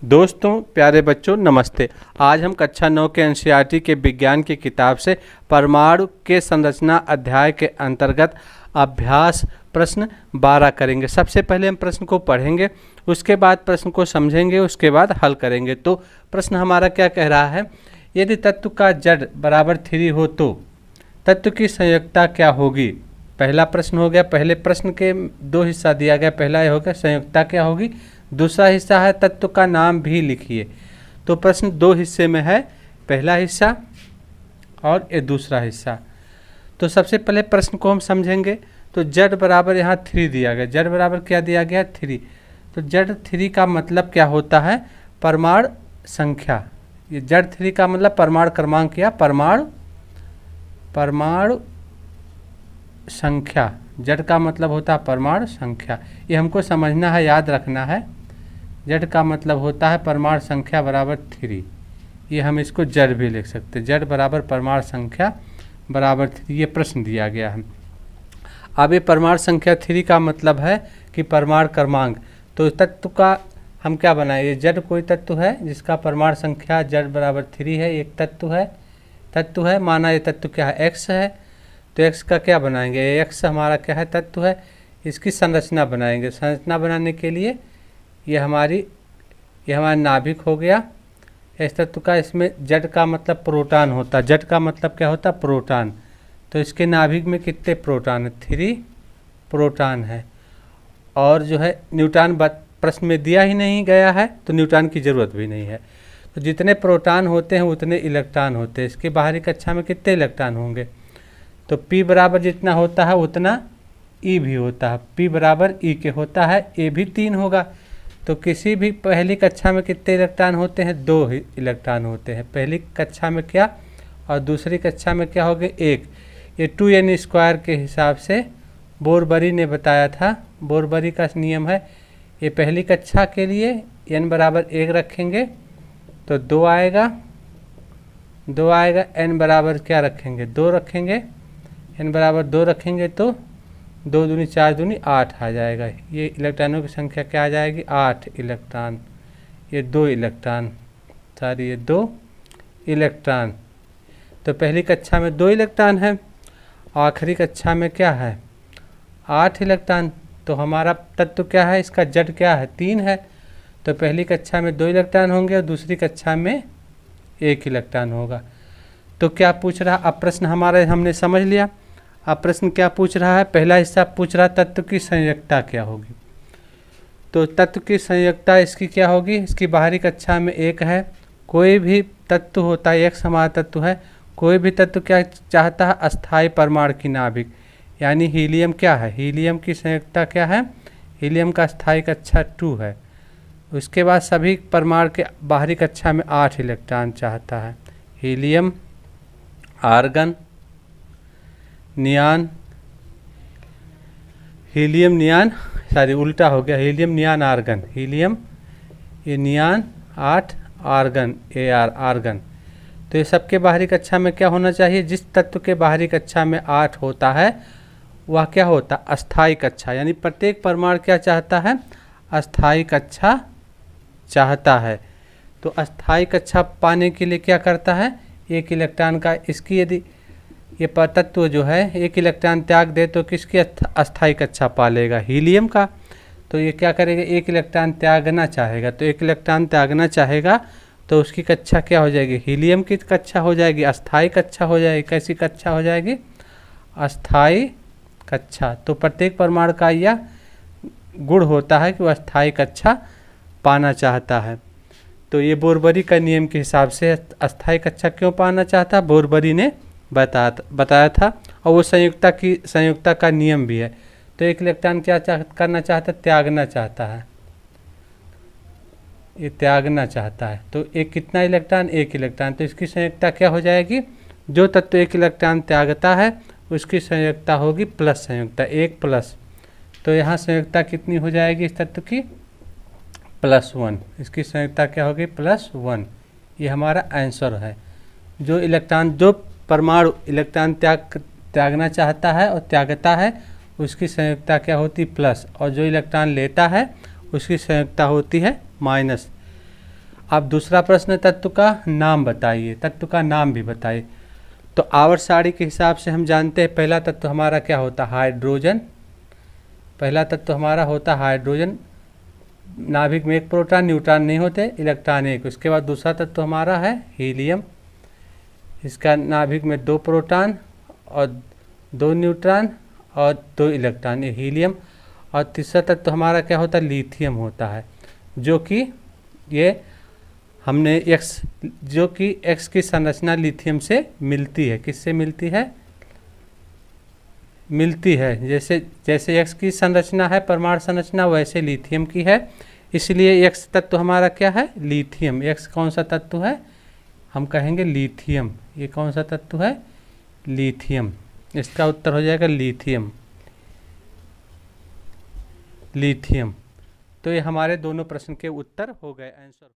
दोस्तों, प्यारे बच्चों, नमस्ते। आज हम कक्षा 9 के एनसीईआरटी के विज्ञान की किताब से परमाणु के संरचना अध्याय के अंतर्गत अभ्यास प्रश्न 12 करेंगे। सबसे पहले हम प्रश्न को पढ़ेंगे, उसके बाद प्रश्न को समझेंगे, उसके बाद हल करेंगे। तो प्रश्न हमारा क्या कह रहा है, यदि तत्व का Z बराबर 3 हो तो तत्व की संयुक्तता क्या होगी। पहला प्रश्न हो गया। पहले प्रश्न के दो हिस्सा दिया गया। पहला ये हो गया संयुक्तता क्या होगी, दूसरा हिस्सा है तत्व का नाम भी लिखिए। तो प्रश्न दो हिस्से में है, पहला हिस्सा और ये दूसरा हिस्सा। तो सबसे पहले प्रश्न को हम समझेंगे। तो Z बराबर यहाँ 3 दिया गया। Z बराबर क्या दिया गया, 3। तो Z3 का मतलब क्या होता है, परमाणु संख्या। ये Z3 का मतलब परमाणु क्रमांक या परमाणु संख्या। Z का मतलब होता है परमाणु संख्या। ये हमको समझना है, याद रखना है। Z का मतलब होता है परमाणु संख्या बराबर 3। ये हम इसको Z भी लिख सकते हैं। Z बराबर परमाणु संख्या बराबर 3। ये प्रश्न दिया गया है। अब ये परमाणु संख्या 3 का मतलब है कि परमाणु क्रमांक। तो तत्व का हम क्या बनाए, ये Z कोई तत्व है जिसका परमाणु संख्या Z बराबर 3 है। एक तत्व है माना ये तत्व क्या है, X है। तो X का क्या बनाएंगे, ये X हमारा क्या है, तत्व है। इसकी संरचना बनाएंगे। संरचना बनाने के लिए ये हमारा नाभिक हो गया इस तत्व का। इसमें Z का मतलब प्रोटॉन होता है। Z का मतलब क्या होता है, प्रोटॉन। तो इसके नाभिक में कितने प्रोटॉन है, 3 प्रोटॉन है। और जो है न्यूट्रॉन प्रश्न में दिया ही नहीं गया है, तो न्यूट्रॉन की ज़रूरत भी नहीं है। तो जितने प्रोटॉन होते हैं उतने इलेक्ट्रॉन होते हैं। इसके बाहरी कक्षा में कितने इलेक्ट्रॉन होंगे, तो P बराबर जितना होता है उतना E भी होता है। P बराबर E के होता है, A भी 3 होगा। तो किसी भी पहली कक्षा में कितने इलेक्ट्रॉन होते हैं, 2 ही इलेक्ट्रॉन होते हैं। पहली कक्षा में क्या और दूसरी कक्षा में क्या हो गए, 1। ये 2n² के हिसाब से बोरबरी ने बताया था। बोरबरी का नियम है, ये पहली कक्षा के लिए n बराबर 1 रखेंगे तो 2 आएगा। n बराबर क्या रखेंगे, 2 रखेंगे। n बराबर 2 रखेंगे तो 2 दूनी 4 दूनी 8 आ जाएगा। ये इलेक्ट्रॉनों की संख्या क्या आ जाएगी, 8 इलेक्ट्रॉन। ये 2 इलेक्ट्रॉन, सॉरी ये 2 इलेक्ट्रॉन। तो पहली कक्षा में 2 इलेक्ट्रॉन है, आखिरी कक्षा में क्या है, 8 इलेक्ट्रॉन। तो हमारा तत्व क्या है, इसका Z क्या है, 3 है। तो पहली कक्षा में 2 इलेक्ट्रॉन होंगे और दूसरी कक्षा में 1 इलेक्ट्रॉन होगा। तो क्या पूछ रहा, अब प्रश्न हमारा हमने समझ लिया। अब प्रश्न क्या पूछ रहा है, पहला हिस्सा पूछ रहा तत्व की संयुक्तता क्या होगी। तो तत्व की संयुक्तता इसकी क्या होगी, इसकी बाहरी कक्षा में 1 है। कोई भी तत्व होता है, X हमारा तत्व है। कोई भी तत्व क्या चाहता है, अस्थायी परमाणु की नाभिक। यानी हीलियम क्या है, हीलियम की संयुक्तता क्या है, हीलियम का अस्थायी कक्षा 2 है। उसके बाद सभी परमाणु के बाहरी कक्षा में 8 इलेक्ट्रॉन चाहता है। हीलियम, आर्गन, नियान, हीलियम नियान, सॉरी उल्टा हो गया, हीलियम नियान आर्गन। हीलियम ये नियान, 8 आर्गन, Ar आर्गन। तो ये सबके बाहरी कक्षा में क्या होना चाहिए, जिस तत्व के बाहरी कक्षा में 8 होता है वह क्या होता है, अस्थायी कक्षा। यानी प्रत्येक परमाणु क्या चाहता है, अस्थायी कक्षा चाहता है। तो अस्थायी कक्षा पाने के लिए क्या करता है, 1 इलेक्ट्रॉन का, इसकी यदि ये तत्व जो है 1 इलेक्ट्रॉन त्याग दे तो किसकी अस्थायी कक्षा पा लेगा, हीलियम का। तो ये क्या करेगा, 1 इलेक्ट्रॉन त्यागना चाहेगा। तो 1 इलेक्ट्रॉन त्यागना चाहेगा तो उसकी कक्षा क्या हो जाएगी, हीलियम की कक्षा हो जाएगी, अस्थायी कक्षा हो जाएगी। कैसी कक्षा हो जाएगी, अस्थायी कक्षा। तो प्रत्येक परमाणु का यह गुण होता है कि वह अस्थायी कक्षा पाना चाहता है। तो ये बोरबरी का नियम के हिसाब से अस्थायी कक्षा क्यों पाना चाहता, बोरबरी ने बताया था। और वो संयुक्तता का नियम भी है। तो 1 इलेक्ट्रॉन क्या करना चाहता है, त्यागना चाहता है। ये त्यागना चाहता है। तो एक कितना इलेक्ट्रॉन, 1 इलेक्ट्रॉन। तो इसकी संयुक्तता क्या हो जाएगी, जो तत्व 1 इलेक्ट्रॉन त्यागता है उसकी संयुक्तता होगी प्लस संयुक्तता, 1 प्लस। तो यहाँ संयुक्तता कितनी हो जाएगी इस तत्व की, +1। इसकी संयुक्तता क्या होगी, +1। ये हमारा आंसर है। जो परमाणु इलेक्ट्रॉन त्यागना चाहता है और त्यागता है उसकी संयुक्तता क्या होती, प्लस। और जो इलेक्ट्रॉन लेता है उसकी संयुक्तता होती है माइनस। अब दूसरा प्रश्न, तत्व का नाम बताइए, तत्व का नाम भी बताइए। तो आवर्त सारणी के हिसाब से हम जानते हैं पहला तत्व हमारा क्या होता है, हाइड्रोजन। पहला तत्व हमारा होता है हाइड्रोजन। नाभिक में एक प्रोटॉन, न्यूट्रॉन नहीं होते, इलेक्ट्रॉन एक। उसके बाद दूसरा तत्व हमारा है हीलियम। इसका नाभिक में 2 प्रोटॉन और 2 न्यूट्रॉन और 2 इलेक्ट्रॉन, ये हीलियम। और तीसरा तत्व हमारा क्या होता है, लिथियम होता है, जो कि ये हमने एक्स, जो कि एक्स की संरचना लिथियम से मिलती है। किससे मिलती है, मिलती है। जैसे जैसे एक्स की संरचना है, परमाणु संरचना, वैसे लिथियम की है। इसलिए एक्स तत्व हमारा क्या है, लिथियम। एक्स कौन सा तत्व है, हम कहेंगे लिथियम। ये कौन सा तत्व है, लिथियम। इसका उत्तर हो जाएगा लिथियम, लिथियम। तो ये हमारे दोनों प्रश्न के उत्तर हो गए, आंसर।